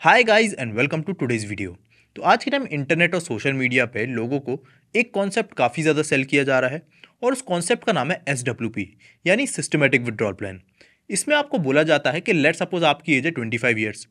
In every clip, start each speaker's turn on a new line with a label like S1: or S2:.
S1: Hi guys and welcome to today's video. तो आज के टाइम इंटरनेट और सोशल मीडिया पे लोगों को एक कॉन्सेप्ट काफ़ी ज़्यादा सेल किया जा रहा है और उस कॉन्सेप्ट का नाम है SWP यानी सिस्टमेटिक विड्रॉल प्लान। इसमें आपको बोला जाता है कि लेट सपोज आपकी एज है 25 ईयर्स।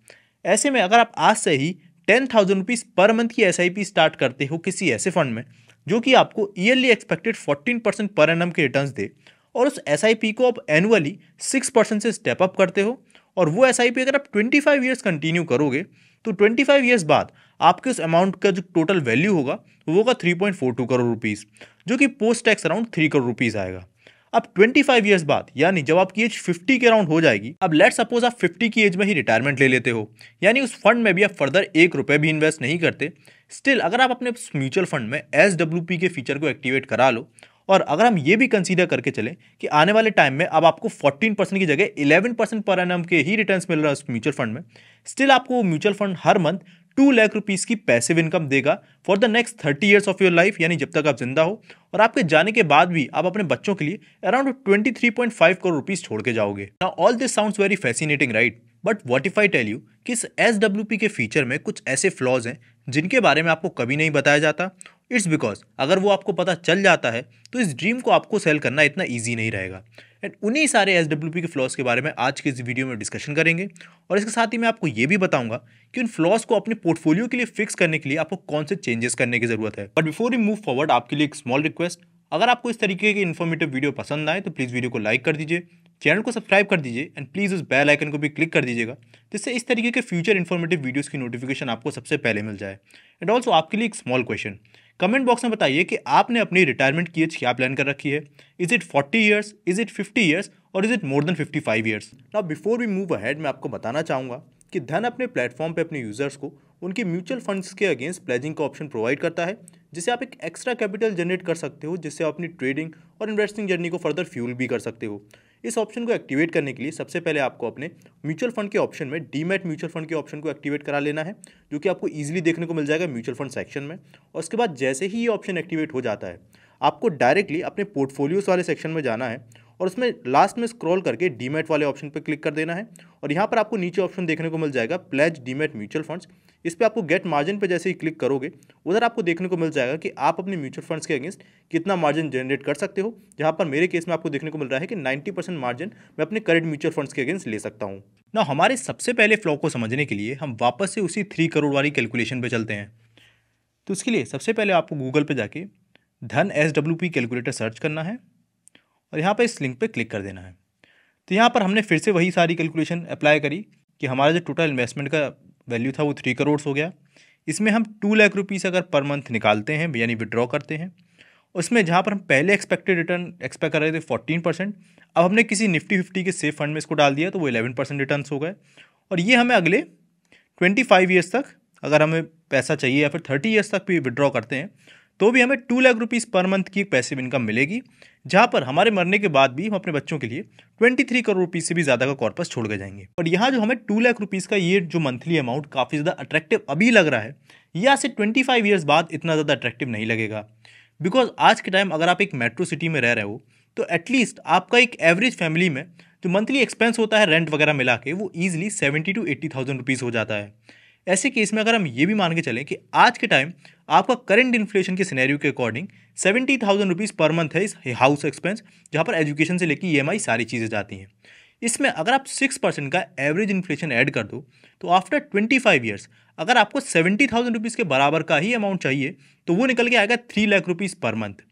S1: ऐसे में अगर आप आज से ही 10,000 रुपीज़ पर मंथ की SIP स्टार्ट करते हो किसी ऐसे फंड में जो कि आपको ईयरली एक्सपेक्टेड 14% पर एनम के रिटर्न्स दे, और उस SIP को आप एनुअली 6% से स्टेप अप करते हो, और वो SIP अगर आप 25 ईयर्स कंटिन्यू करोगे तो 25 ईयर्स बाद आपके उस अमाउंट का जो टोटल वैल्यू होगा वो होगा 3.42 करोड़ रुपीज़, जो कि post tax around 3 crore rupees आएगा। अब 25 ईयर्स बाद यानी जब आपकी एज 50 के अराउंड हो जाएगी, अब लेट सपोज आप 50 की एज में ही रिटायरमेंट ले लेते हो, यानी उस फंड में भी आप फर्दर 1 रुपये भी इन्वेस्ट नहीं करते। स्टिल अगर आप अपने म्यूचुअल फंड में SWP के फीचर को एक्टिवेट करा लो, और अगर हम ये भी कंसीडर करके चलें कि आने वाले टाइम में अब आपको 14% की जगह 11% पर एनम के ही रिटर्न्स मिल रहा है उस म्यूचुअल फंड में, स्टिल आपको वो म्यूचुअल फंड हर मंथ 2 लाख रुपीज़ की पैसिव इनकम देगा for the next 30 years of your life, यानी जब तक आप जिंदा हो। और आपके जाने के बाद भी आप अपने बच्चों के लिए अराउंड 23.5 करोड़ रुपीज़ छोड़ के जाओगे। Now all this sounds very fascinating right, but what if I tell you कि इस SWP के फीचर में कुछ ऐसे फ्लॉज हैं जिनके बारे में आपको कभी नहीं बताया जाता। इट्स बिकॉज अगर वो आपको पता चल जाता है तो इस ड्रीम को आपको सेल करना इतना ईजी नहीं रहेगा। एंड उन्हीं सारे SWP के फ्लॉज के बारे में आज के इस वीडियो में डिस्कशन करेंगे, और इसके साथ ही मैं आपको ये भी बताऊंगा कि उन फ्लॉज को अपने पोर्टफोलियो के लिए फिक्स करने के लिए आपको कौन से चेंजेस करने की जरूरत है। But before you move forward, आपके लिए एक स्मॉल रिक्वेस्ट, अगर आपको इस तरीके की इन्फॉर्मेटिव वीडियो पसंद आए तो प्लीज़ वीडियो को लाइक कर दीजिए, चैनल को सब्सक्राइब कर दीजिए, एंड प्लीज़ उस बेल आइकन को भी क्लिक कर दीजिएगा जिससे इस तरीके के फ्यूचर इन्फॉर्मेटिव वीडियोस की नोटिफिकेशन आपको सबसे पहले मिल जाए। एंड ऑल्सो आपके लिए एक स्मॉल क्वेश्चन, कमेंट बॉक्स में बताइए कि आपने अपनी रिटायरमेंट की एज क्या प्लान कर रखी है। Is it 40 years, is it 50 years, और is it more than 55 years. Now before we move ahead, मैं आपको बताना चाहूँगा कि धन अपने प्लेटफॉर्म पे अपने यूजर्स को उनके म्यूचुअल फंड्स के अगेंस्ट प्लेजिंग का ऑप्शन प्रोवाइड करता है, जिससे आप एक एक्स्ट्रा कैपिटल जनरेट कर सकते हो, जिससे आप अपनी ट्रेडिंग और इन्वेस्टिंग जर्नी को फर्दर फ्यूल भी कर सकते हो। इस ऑप्शन को एक्टिवेट करने के लिए सबसे पहले आपको अपने म्यूचुअल फंड के ऑप्शन में डीमैट म्यूचुअल फंड के ऑप्शन को एक्टिवेट करा लेना है, जो कि आपको ईजिली देखने को मिल जाएगा म्यूचुअल फंड सेक्शन में। और उसके बाद जैसे ही ये ऑप्शन एक्टिवेट हो जाता है, आपको डायरेक्टली अपने पोर्टफोलियोज वाले सेक्शन में जाना है और उसमें लास्ट में स्क्रॉल करके डीमैट वाले ऑप्शन पर क्लिक कर देना है, और यहाँ पर आपको नीचे ऑप्शन देखने को मिल जाएगा प्लेज डीमैट म्यूचुअल फंड्स। इस पर आपको गेट मार्जिन पे जैसे ही क्लिक करोगे, उधर आपको देखने को मिल जाएगा कि आप अपने म्यूचुअल फंड्स के अगेंस्ट कितना मार्जिन जनरेट कर सकते हो, जहाँ पर मेरे केस में आपको देखने को मिल रहा है कि 90% मार्जिन मैं अपने करंट म्यूचुअल फंड्स के अगेंस्ट ले सकता हूँ। ना हमारे सबसे पहले फ्लॉ को समझने के लिए हम वापस से उसी 3 करोड़ वाली कैलकुलेशन पे चलते हैं। तो उसके लिए सबसे पहले आपको गूगल पे जाके धन SWP कैलकुलेटर सर्च करना है, और यहाँ पर इस लिंक पे क्लिक कर देना है। तो यहाँ पर हमने फिर से वही सारी कैलकुलेशन अप्लाई करी कि हमारा जो टोटल इन्वेस्टमेंट का वैल्यू था वो 3 करोड़ हो गया। इसमें हम 2 लाख रुपीज़ अगर पर मंथ निकालते हैं यानी विड्रॉ करते हैं, उसमें जहाँ पर हम पहले एक्सपेक्टेड रिटर्न एक्सपेक्ट कर रहे थे 14%, अब हमने किसी निफ्टी 50 के सेफ फंड में इसको डाल दिया तो वो 11% रिटर्न हो गए। और ये हमें अगले 25 ईयर्स तक अगर हमें पैसा चाहिए या फिर 30 ईयर्स तक भी विड्रॉ करते हैं तो भी हमें 2 लाख रुपीज़ पर मंथ की एक पैसिव इनकम मिलेगी, जहाँ पर हमारे मरने के बाद भी हम अपने बच्चों के लिए 23 करोड़ रुपीज़ से भी ज़्यादा का कॉर्पस छोड़ के जाएंगे। और यहाँ जो हमें 2 लाख रुपीज़ का ये जो मंथली अमाउंट काफ़ी ज़्यादा अट्रैक्टिव अभी लग रहा है, यहाँ से 25 ईयर्स बाद इतना ज़्यादा अट्रैक्टिव नहीं लगेगा। बिकॉज आज के टाइम अगर आप एक मेट्रो सिटी में रह रहे हो तो एटलीस्ट आपका एक एवरेज फैमिली में जो मंथली एक्सपेंस होता है रेंट वगैरह मिला के वो ईजिली 70 to 80,000 रुपीज़ हो जाता है। ऐसे केस में अगर हम ये भी मान के चलें कि आज के टाइम आपका करंट इन्फ्लेशन के सिनेरियो के अकॉर्डिंग 70,000 रुपीज़ पर मंथ है इस हाउस एक्सपेंस, जहाँ पर एजुकेशन से लेकर EMI सारी चीज़ें जाती हैं। इसमें अगर आप 6% का एवरेज इन्फ्लेशन ऐड कर दो तो आफ्टर 25 ईयर्स अगर आपको 70,000 रुपीज़ के बराबर का ही अमाउंट चाहिए तो वो निकल के आएगा 3 लाख रुपीज़ पर मंथ।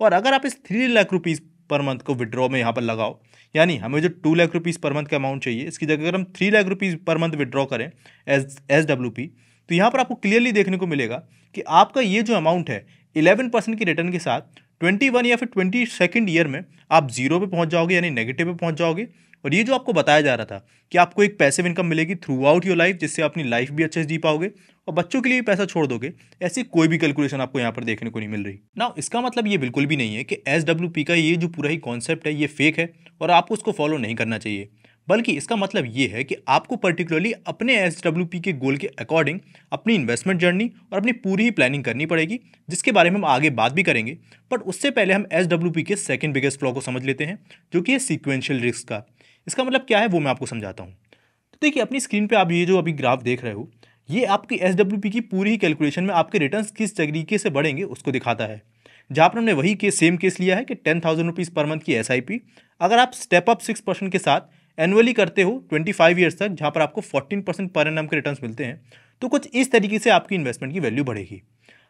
S1: और अगर आप इस 3 लाख रुपीज़ पर मंथ को विड्रॉ में यहाँ पर लगाओ, यानी हमें जो 2 लाख रुपीज़ पर मंथ का अमाउंट चाहिए, इसकी जगह अगर हम 3 lakh rupees per month withdraw करें SWP, तो यहाँ पर आपको क्लियरली देखने को मिलेगा कि आपका ये जो अमाउंट है 11% की रिटर्न के साथ 21 या फिर 22nd ईयर में आप जीरो पे पहुँच जाओगे, यानी नेगेटिव पे पहुँच जाओगे। और ये जो आपको बताया जा रहा था कि आपको एक पैसिव इनकम मिलेगी थ्रू आउट योर लाइफ, जिससे अपनी लाइफ भी अच्छे से जी पाओगे और बच्चों के लिए भी पैसा छोड़ दोगे, ऐसी कोई भी कैलकुलेशन आपको यहाँ पर देखने को नहीं मिल रही। ना इसका मतलब ये बिल्कुल भी नहीं है कि SWP का ये जो पूरा ही कॉन्सेप्ट है ये फेक है और आपको उसको फॉलो नहीं करना चाहिए, बल्कि इसका मतलब ये है कि आपको पर्टिकुलरली अपने SWP के गोल के अकॉर्डिंग अपनी इन्वेस्टमेंट जर्नी और अपनी पूरी ही प्लानिंग करनी पड़ेगी, जिसके बारे में हम आगे बात भी करेंगे। बट उससे पहले हम SWP के सेकंड बिगेस्ट फ्लॉ को समझ लेते हैं, जो कि है सीक्वेंशियल रिस्क का। इसका मतलब क्या है वो मैं आपको समझाता हूँ। तो देखिए अपनी स्क्रीन पे आप ये जो अभी ग्राफ देख रहे हो, ये आपकी SWP की पूरी ही कैलकुलेशन में आपके रिटर्न्स किस तरीके से बढ़ेंगे उसको दिखाता है। जहाँ पर हमने वही सेम केस लिया है कि 10,000 रुपीज़ पर मंथ की SIP अगर आप स्टेप अप 6% के साथ एनुअली करते हो 25 ईयर्स तक, जहाँ पर आपको 14% पर एनम के रिटर्न्स मिलते हैं, तो कुछ इस तरीके से आपकी इन्वेस्टमेंट की वैल्यू बढ़ेगी।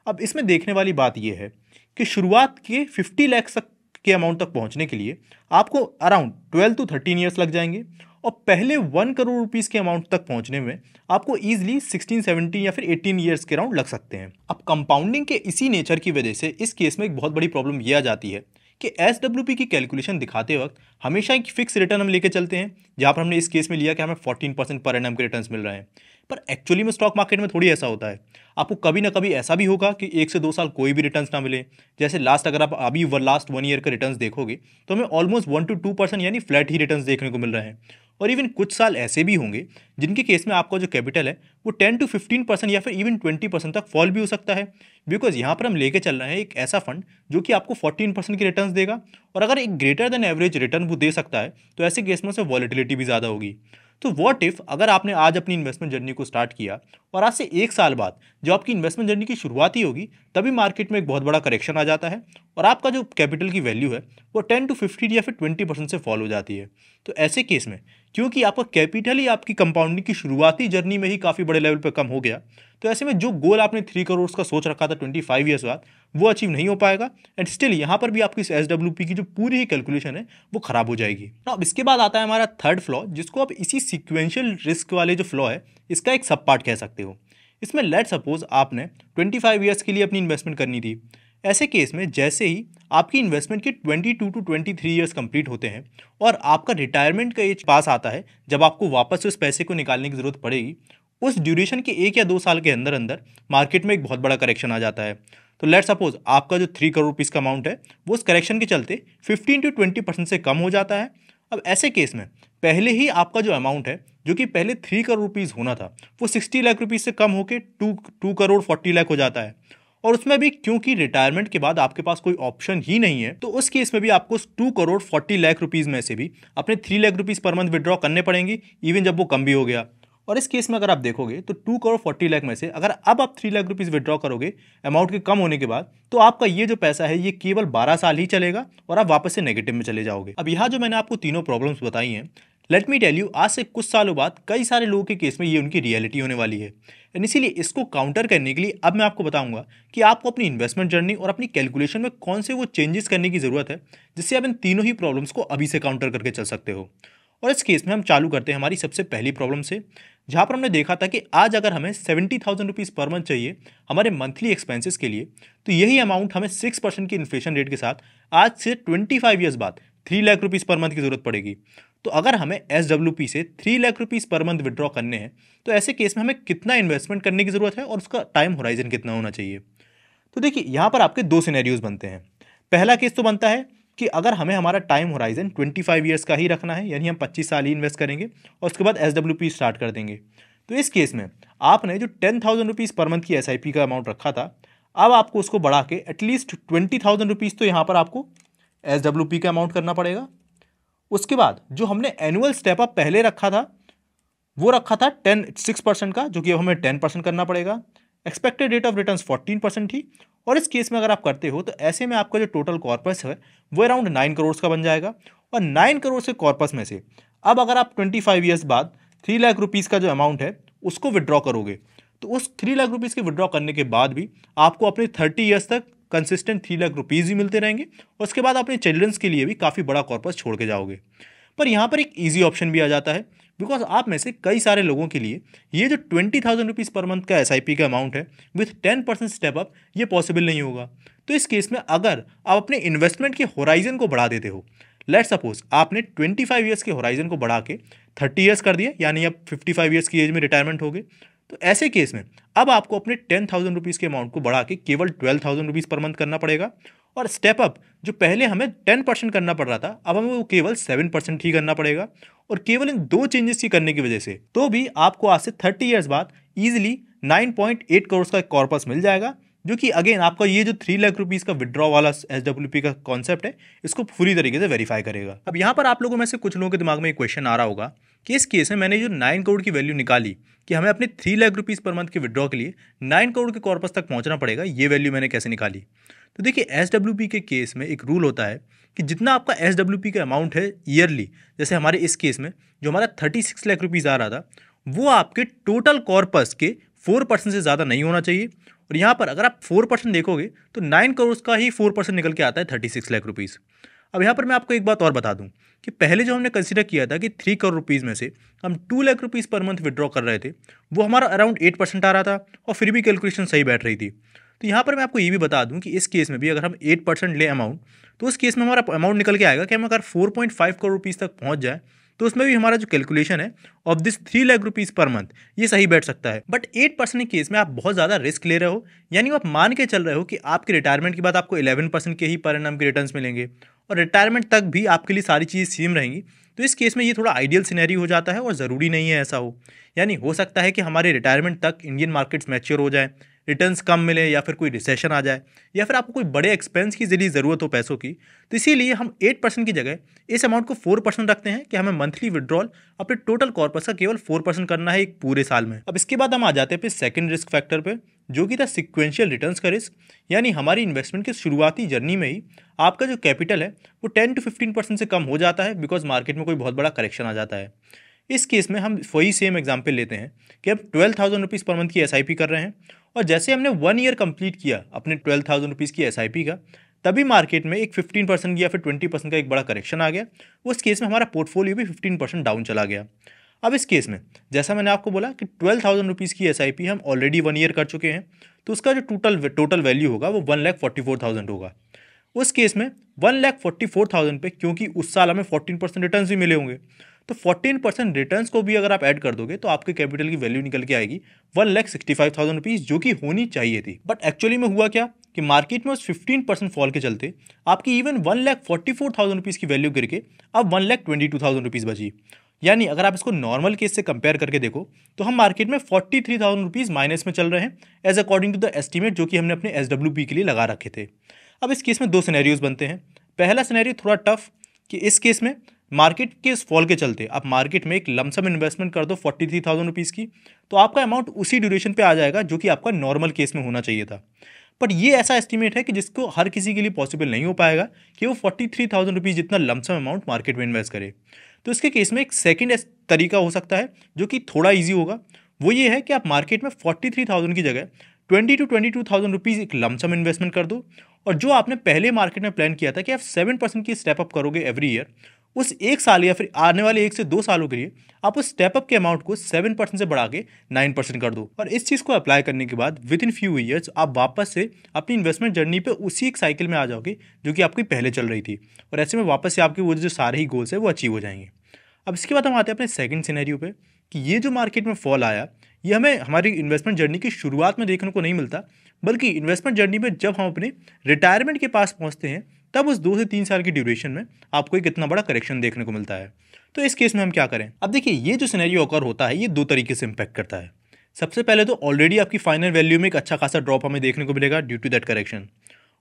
S1: अब इसमें देखने वाली बात यह है कि शुरुआत के 50 लाख तक के अमाउंट तक पहुंचने के लिए आपको अराउंड 12 to 13 ईयर्स लग जाएंगे, और पहले 1 करोड़ रुपीस के अमाउंट तक पहुंचने में आपको ईजिली 16, 17 या फिर 18 ईयर्स के अराउंड लग सकते हैं। अब कंपाउंडिंग के इसी नेचर की वजह से इस केस में एक बहुत बड़ी प्रॉब्लम यह आ जाती है कि SWP की कैलकुलेशन दिखाते वक्त हमेशा एक फिक्स रिटर्न हम लेके चलते हैं, जहां पर हमने इस केस में लिया कि हमें 14% पर एनम के रिटर्न्स मिल रहे हैं। पर एक्चुअली में स्टॉक मार्केट में थोड़ी ऐसा होता है। आपको कभी ना कभी ऐसा भी होगा कि 1 से 2 साल कोई भी रिटर्न्स ना मिले। जैसे लास्ट अगर आप अभी लास्ट 1 ईयर के रिटर्न्स देखोगे तो हमें ऑलमोस्ट 1 to 2% यानी फ्लैट ही रिटर्न्स देखने को मिल रहे हैं। और इवन कुछ साल ऐसे भी होंगे जिनके केस में आपका जो कैपिटल है वो 10 to 15% या फिर इवन 20% तक फॉल भी हो सकता है, बिकॉज यहाँ पर हम लेके चल रहे हैं एक ऐसा फंड जो कि आपको 14% की रिटर्न्स देगा, और अगर एक ग्रेटर देन एवरेज रिटर्न वो दे सकता है तो ऐसे केस में से वॉलेटिलिटी भी ज़्यादा होगी। तो व्हाट इफ अगर आपने आज अपनी इन्वेस्टमेंट जर्नी को स्टार्ट किया और आज से 1 साल बाद जो आपकी इन्वेस्टमेंट जर्नी की शुरुआत ही होगी तभी मार्केट में एक बहुत बड़ा करेक्शन आ जाता है और आपका जो कैपिटल की वैल्यू है वो 10 to 15 या फिर 20% से फॉल हो जाती है। तो ऐसे केस में क्योंकि आपका कैपिटल ही आपकी कंपाउंडिंग की शुरुआती जर्नी में ही काफ़ी बड़े लेवल पर कम हो गया, तो ऐसे में जो गोल आपने 3 करोड़ का सोच रखा था 25 ईयर्स बाद वो अचीव नहीं हो पाएगा, एंड स्टिल यहाँ पर भी आपकी SWP की जो पूरी ही कैलकुलेशन है वो खराब हो जाएगी। अब इसके बाद आता है हमारा थर्ड फ्लॉ, जिसको आप इसी सीक्वेंशियल रिस्क वाले जो फ्लॉ है इसका एक सब पार्ट कह सकते हो। इसमें लेट सपोज आपने 25 ईयर्स के लिए अपनी इन्वेस्टमेंट करनी थी। ऐसे केस में जैसे ही आपकी इन्वेस्टमेंट के 22 to 23 ईयर्स कंप्लीट होते हैं और आपका रिटायरमेंट का एज पास आता है, जब आपको वापस से उस पैसे को निकालने की जरूरत पड़ेगी, उस ड्यूरेशन के 1 या 2 साल के अंदर अंदर मार्केट में एक बहुत बड़ा करेक्शन आ जाता है। तो लेट सपोज आपका जो 3 करोड़ रुपीज़ का अमाउंट है वो उस करेक्शन के चलते 15 to 20% से कम हो जाता है। अब ऐसे केस में पहले ही आपका जो अमाउंट है जो कि पहले 3 करोड़ रुपीज़ होना था वो 60 लाख रुपीज़ से कम होकर 2 करोड़ 40 लाख हो जाता है। और उसमें भी क्योंकि रिटायरमेंट के बाद आपके पास कोई ऑप्शन ही नहीं है, तो उस केस में भी आपको 2 करोड़ 40 लाख रुपीज़ में से भी अपने 3 lakh rupees per month withdraw करने पड़ेंगे, इवन जब वो कम भी हो गया। और इस केस में अगर आप देखोगे तो 2 करोड़ 40 लाख में से अगर अब आप 3 लाख रुपीज़ विड्रॉ करोगे अमाउंट के कम होने के बाद, तो आपका ये जो पैसा है ये केवल 12 साल ही चलेगा और आप वापस से नेगेटिव में चले जाओगे। अब यहाँ जो मैंने आपको तीनों प्रॉब्लम्स बताई हैं, लेट मी टेल यू, आज से कुछ सालों बाद कई सारे लोगों के केस में ये उनकी रियलिटी होने वाली है। एंड इसीलिए इसको काउंटर करने के लिए अब मैं आपको बताऊंगा कि आपको अपनी इन्वेस्टमेंट जर्नी और अपनी कैलकुलेशन में कौन से वो चेंजेस करने की ज़रूरत है जिससे आप इन तीनों ही प्रॉब्लम्स को अभी से काउंटर करके चल सकते हो। और इस केस में हम चालू करते हैं हमारी सबसे पहली प्रॉब्लम से, जहाँ पर हमने देखा था कि आज अगर हमें 70,000 रुपीज़ पर मंथ चाहिए हमारे मंथली एक्सपेंसेस के लिए, तो यही अमाउंट हमें 6% की इन्फ्लेशन रेट के साथ आज से 25 ईयर्स बाद 3 लाख रुपीज़ पर मंथ की जरूरत पड़ेगी। तो अगर हमें SWP से 3 lakh rupees per month withdraw करने हैं तो ऐसे केस में हमें कितना इन्वेस्टमेंट करने की ज़रूरत है और उसका टाइम होराइजन कितना होना चाहिए। तो देखिए यहाँ पर आपके 2 सिनेरियोज बनते हैं। पहला केस तो बनता है कि अगर हमें हमारा टाइम होराइजन 25 ईयर्स का ही रखना है, यानी हम 25 साल ही इन्वेस्ट करेंगे और उसके बाद SWP स्टार्ट कर देंगे। तो इस केस में आपने जो 10,000 रुपीज़ पर मंथ की SIP का अमाउंट रखा था, अब आपको उसको बढ़ा के एटलीस्ट 20,000 रुपीज़ तो यहाँ पर आपको SWP का अमाउंट करना पड़ेगा। उसके बाद जो हमने एनुअल स्टेप अप पहले रखा था वो रखा था 6% का, जो कि अब हमें 10% करना पड़ेगा। एक्सपेक्टेड रेट ऑफ रिटर्न्स 14% थी, और इस केस में अगर आप करते हो तो ऐसे में आपका जो टोटल कॉर्पस है वो अराउंड 9 करोड़ का बन जाएगा। और 9 करोड़ से कॉर्पस में से अब अगर आप 25 ईयर्स बाद 3 लाख रुपीज़ का जो अमाउंट है उसको विड्रॉ करोगे, तो उस 3 लाख रुपीज़ के विड्रॉ करने के बाद भी आपको अपने 30 ईयर्स तक कंसिस्टेंट 3 लाख रुपीज़ ही मिलते रहेंगे, और उसके बाद अपने चिल्ड्रंस के लिए भी काफ़ी बड़ा कॉर्पस छोड़ के जाओगे। पर यहाँ पर एक ईजी ऑप्शन भी आ जाता है, बिकॉज आप में से कई सारे लोगों के लिए ये जो 20,000 रुपीज़ पर मंथ का SIP का अमाउंट है विथ 10% स्टेप अप ये पॉसिबल नहीं होगा। तो इस केस में अगर आप अपने इन्वेस्टमेंट के होराइजन को बढ़ा देते हो, लेट सपोज आपने 25 ईयर्स के होराइजन को बढ़ा के 30 ईयर्स कर दिया, यानी अब 55 ईयर्स की एज में रिटायरमेंट हो गए, तो ऐसे केस में अब आपको अपने 10,000 रुपीज़ के अमाउंट को बढ़ा के केवल 12,000 रुपीज़ पर मंथ करना पड़ेगा। और स्टेप अप जो पहले हमें 10% करना पड़ रहा था अब हमें वो केवल 7% ही करना पड़ेगा। और केवल इन 2 चेंजेस की करने की वजह से तो भी आपको आज से 30 ईयर्स बाद ईजिली 9.8 करोड़ का कॉर्पस मिल जाएगा, जो कि अगेन आपका ये जो 3 लाख रुपीज़ का विड्रॉ वाला SWP का कॉन्सेप्ट है, इसको पूरी तरीके से वेरीफाई करेगा। अब यहाँ पर आप लोगों में से कुछ लोगों के दिमाग में एक क्वेश्चन आ रहा होगा कि इस केस में मैंने जो 9 करोड़ की वैल्यू निकाली कि हमें अपने 3 लाख रुपीज़ पर मंथ के विड्रॉ के लिए 9 करोड़ के कॉर्पस तक पहुँचना पड़ेगा, ये वैल्यू मैंने कैसे निकाली। तो देखिए SWP के केस में एक रूल होता है कि जितना आपका SWP का अमाउंट है ईयरली, जैसे हमारे इस केस में जो हमारा 36 लाख रुपीज़ आ रहा था, वो आपके टोटल कॉर्पस के 4% से ज़्यादा नहीं होना चाहिए। और यहाँ पर अगर आप 4% देखोगे तो 9 करोड़ का ही 4% निकल के आता है 36 लाख रुपीज़। अब यहाँ पर मैं आपको एक बात और बता दूँ कि पहले जो हमने कंसिडर किया था कि 3 करोड़ रुपीज़ में से हम 2 lakh rupees per month withdraw कर रहे थे, वो हमारा अराउंड 8% आ रहा था और फिर भी कैलकुलेशन सही बैठ रही थी। तो यहाँ पर मैं आपको ये भी बता दूँ कि इस केस में भी अगर हम 8% ले अमाउंट, तो उस केस में हमारा अमाउंट निकल के आएगा कि हम अगर 4.5 करोड़ रुपीज़ तक पहुँच जाए तो उसमें भी हमारा जो कैलकुलेशन है of this 3 lakh rupees per month, ये सही बैठ सकता है। बट 8% के केस में आप बहुत ज़्यादा रिस्क ले रहे हो, यानी आप मान के चल रहे हो कि आपके रिटायरमेंट के बाद आपको 11% के ही पर एनम के रिटर्न्स मिलेंगे और रिटायरमेंट तक भी आपके लिए सारी चीज़ें सेम रहेंगी। तो इस केस में ये थोड़ा आइडियल सिनेरियो हो जाता है और ज़रूरी नहीं है ऐसा हो। यानी हो सकता है कि हमारे रिटायरमेंट तक इंडियन मार्केट्स मैच्योर हो जाए, रिटर्न्स कम मिले या फिर कोई रिसेशन आ जाए या फिर आपको कोई बड़े एक्सपेंस की जरिए ज़रूरत हो पैसों की। तो इसीलिए हम 8% की जगह इस अमाउंट को 4% रखते हैं कि हमें मंथली विड्रॉल अपने टोटल कॉर्पस का केवल 4% करना है एक पूरे साल में। अब इसके बाद हम आ जाते हैं फिर सेकंड रिस्क फैक्टर पे, जो कि था सिक्वेंशियल रिटर्न्स का रिस्क। यानी हमारी इन्वेस्टमेंट के शुरुआती जर्नी में ही आपका जो कैपिटल है वो 10 to 15% से कम हो जाता है बिकॉज मार्केट में कोई बहुत बड़ा करेक्शन आ जाता है। इस केस में हम वही सेम एग्जाम्पल लेते हैं कि हम 12,000 रुपीज़ पर मंथ की SIP कर रहे हैं और जैसे हमने 1 ईयर कंप्लीट किया अपने 12,000 रुपीज़ की SIP का, तभी मार्केट में एक 15% या फिर 20% का एक बड़ा करेक्शन आ गया। उस केस में हमारा पोर्टफोलियो भी 15% डाउन चला गया। अब इस केस में जैसा मैंने आपको बोला कि 12,000 रुपीज़ की SIP हम ऑलरेडी 1 ईयर कर चुके हैं, तो उसका जो टोटल वैल्यू होगा वो 1,44,000 होगा। उस केस में 1,44,000 पे क्योंकि उस साल हमें 14% रिटर्न्स भी मिले होंगे, तो 14% रिटर्न्स को भी अगर आप ऐड कर दोगे तो आपके कैपिटल की वैल्यू निकल के आएगी 1,65,000 रुपीज़, जो कि होनी चाहिए थी। बट एक्चुअली में हुआ क्या कि मार्केट में उस 15% फॉल के चलते आपकी इवन 1,44,000 रुपीज़ की वैल्यू गिर के अब 1,22,000 रुपीज़ बची। यानी अगर आप इसको नॉर्मल केस से कंपेयर करके देखो तो हम मार्केट में 43,000 रुपीज़ माइनस में चल रहे हैं as according to the estimate जो कि हमने अपने SWP के लिए लगा रखे थे। अब इस केस में 2 सिनेरियोज बनते हैं। पहला सिनेरियो थोड़ा टफ कि इस केस में मार्केट के इस फॉल के चलते आप मार्केट में एक लमसम इन्वेस्टमेंट कर दो 43,000 रुपीज़ की, तो आपका अमाउंट उसी ड्यूरेशन पे आ जाएगा जो कि आपका नॉर्मल केस में होना चाहिए था। बट ये ऐसा एस्टीमेट है कि जिसको हर किसी के लिए पॉसिबल नहीं हो पाएगा कि वो 43,000 रुपीज़ जितना लमसम अमाउंट मार्केट में इन्वेस्ट करे। तो इसके केस में एक सेकेंड तरीका हो सकता है जो कि थोड़ा ईजी होगा। वो ये है कि आप मार्केट में 43,000 की जगह 20 to 22,000 रुपीज़ एक लमसम इन्वेस्टमेंट कर दो और जो आपने पहले मार्केट में प्लान किया था कि आप 7% की स्टेप अप करोगे एवरी ईयर, उस एक साल या फिर आने वाले 1 से 2 सालों के लिए आप उस स्टेप अप के अमाउंट को 7% से बढ़ा के 9% कर दो। और इस चीज़ को अप्लाई करने के बाद विद इन फ्यू ईयर्स आप वापस से अपनी इन्वेस्टमेंट जर्नी पे उसी एक साइकिल में आ जाओगे जो कि आपकी पहले चल रही थी, और ऐसे में वापस से आपके वो जो सारे ही गोल्स है वो अचीव हो जाएंगे। अब इसके बाद हम आते हैं अपने सेकंड सिनेरियो पे कि ये जो मार्केट में फॉल आया ये हमें हमारी इन्वेस्टमेंट जर्नी की शुरुआत में देखने को नहीं मिलता, बल्कि इन्वेस्टमेंट जर्नी में जब हम अपने रिटायरमेंट के पास पहुंचते हैं तब उस 2 से 3 साल की ड्यूरेशन में आपको एक इतना बड़ा करेक्शन देखने को मिलता है। तो इस केस में हम क्या करें? अब देखिए ये जो सिनेरियो अकर होता है ये 2 तरीके से इम्पैक्ट करता है। सबसे पहले तो ऑलरेडी आपकी फाइनल वैल्यू में एक अच्छा खासा ड्रॉप हमें देखने को मिलेगा ड्यू टू दैट करेक्शन,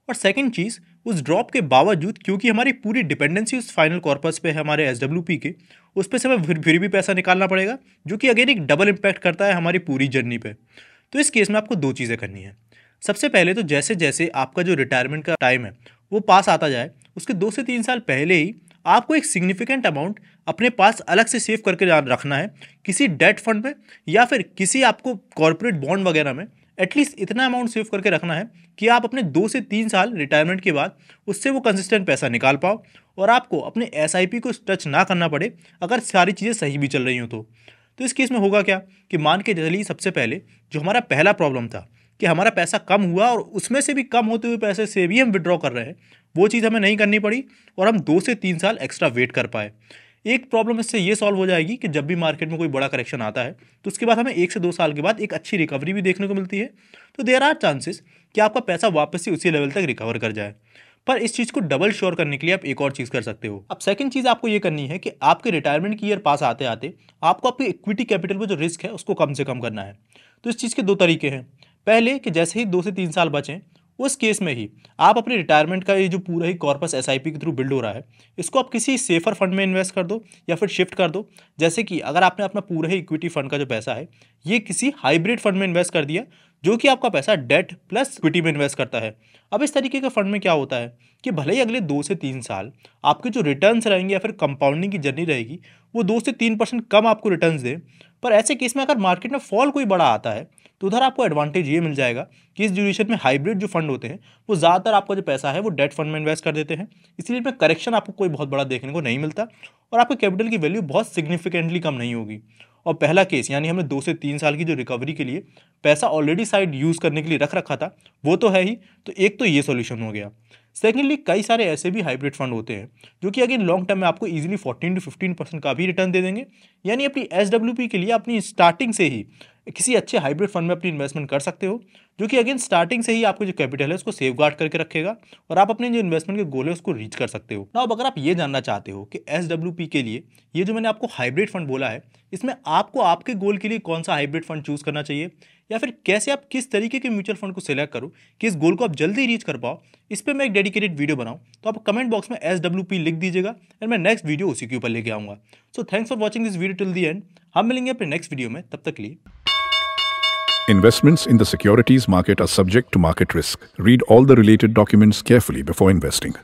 S1: और सेकंड चीज़ उस ड्रॉप के बावजूद क्योंकि हमारी पूरी डिपेंडेंसी उस फाइनल कॉर्पस पे है हमारे SWP के, उस पर से हमें फिर भी पैसा निकालना पड़ेगा जो कि अगेन एक डबल इम्पैक्ट करता है हमारी पूरी जर्नी पे। तो इस केस में आपको 2 चीज़ें करनी है। सबसे पहले तो जैसे जैसे आपका जो रिटायरमेंट का टाइम है वो पास आता जाए उसके 2 से 3 साल पहले ही आपको एक सिग्निफिकेंट अमाउंट अपने पास अलग से सेव करके रखना है किसी डेट फंड में या फिर किसी आपको कॉर्पोरेट बॉन्ड वगैरह में। एटलीस्ट इतना अमाउंट सेव करके रखना है कि आप अपने 2 से 3 साल रिटायरमेंट के बाद उससे वो कंसिस्टेंट पैसा निकाल पाओ और आपको अपने SIP को टच ना करना पड़े अगर सारी चीज़ें सही भी चल रही हो तो इस केस में होगा क्या कि मान के चलिए सबसे पहले जो हमारा पहला प्रॉब्लम था कि हमारा पैसा कम हुआ और उसमें से भी कम होते हुए पैसे से भी हम विड्रॉ कर रहे हैं, वो चीज़ हमें नहीं करनी पड़ी और हम 2 से 3 साल एक्स्ट्रा वेट कर पाए। एक प्रॉब्लम इससे ये सॉल्व हो जाएगी कि जब भी मार्केट में कोई बड़ा करेक्शन आता है तो उसके बाद हमें 1 से 2 साल के बाद एक अच्छी रिकवरी भी देखने को मिलती है। तो देयर आर चांसेस कि आपका पैसा वापस से उसी लेवल तक रिकवर कर जाए। पर इस चीज़ को डबल श्योर करने के लिए आप एक और चीज़ कर सकते हो। अब सेकंड चीज़ आपको ये करनी है कि आपके रिटायरमेंट की ईयर पास आते आते आपको आपके इक्विटी कैपिटल पर जो रिस्क है उसको कम से कम करना है। तो इस चीज़ के 2 तरीके हैं। पहले कि जैसे ही 2 से 3 साल बचें, उस केस में ही आप अपने रिटायरमेंट का ये जो पूरा ही कॉर्पस एसआईपी के थ्रू बिल्ड हो रहा है, इसको आप किसी सेफर फंड में इन्वेस्ट कर दो या फिर शिफ्ट कर दो। जैसे कि अगर आपने अपना पूरा ही इक्विटी फंड का जो पैसा है ये किसी हाइब्रिड फंड में इन्वेस्ट कर दिया, जो कि आपका पैसा डेट प्लस इक्विटी में इन्वेस्ट करता है। अब इस तरीके के फंड में क्या होता है कि भले ही अगले 2 से 3 साल आपके जो रिटर्न्स रहेंगे या फिर कंपाउंडिंग की जर्नी रहेगी वो 2 से 3% कम आपको रिटर्न्स दे, पर ऐसे केस में अगर मार्केट में फॉल कोई बड़ा आता है तो उधर आपको एडवांटेज ये मिल जाएगा कि इस ड्यूरेशन में हाइब्रिड जो फंड होते हैं वो ज़्यादातर आपका जो पैसा है वो डेट फंड में इन्वेस्ट कर देते हैं, इसलिए इसमें करेक्शन आपको कोई बहुत बड़ा देखने को नहीं मिलता और आपके कैपिटल की वैल्यू बहुत सिग्निफिकेंटली कम नहीं होगी। और पहला केस यानी हमने 2 से 3 साल की जो रिकवरी के लिए पैसा ऑलरेडी साइड यूज़ करने के लिए रख रखा था वो तो है ही, तो एक तो ये सॉल्यूशन हो गया। सेकेंडली कई सारे ऐसे भी हाइब्रिड फंड होते हैं जो कि अगेन लॉन्ग टर्म में आपको इजीली 14 to 15% का भी रिटर्न दे देंगे, यानी अपनी एसडब्ल्यूपी के लिए अपनी स्टार्टिंग से ही किसी अच्छे हाइब्रिड फंड में अपनी इन्वेस्टमेंट कर सकते हो, जो कि अगेन स्टार्टिंग से ही आपको जो कैपिटल है उसको सेफ गार्ड करके रखेगा और आप अपने जो इन्वेस्टमेंट के गोल है उसको रीच कर सकते हो। अब अगर आप ये जानना चाहते हो कि एसडब्ल्यूपी के लिए ये जो मैंने आपको हाइब्रिड फंड बोला है इसमें आपको आपके गोल के लिए कौन सा हाइब्रिड फंड चूज करना चाहिए या फिर कैसे आप किस तरीके के म्यूचुअल फंड को सिलेक्ट करो कि इस गोल को आप जल्दी रीच कर पाओ, इस पर मैं एक डेडिकेटेड वीडियो बनाऊं तो आप कमेंट बॉक्स में SWP लिख दीजिएगा और मैं नेक्स्ट वीडियो उसी के ऊपर लेके आऊंगा। So thanks for watching this video till the end. हम मिलेंगे अपने नेक्स्ट वीडियो में, तब तक के लिए।
S2: Investments in the securities market are subject to market risk. Read all the related documents carefully before investing.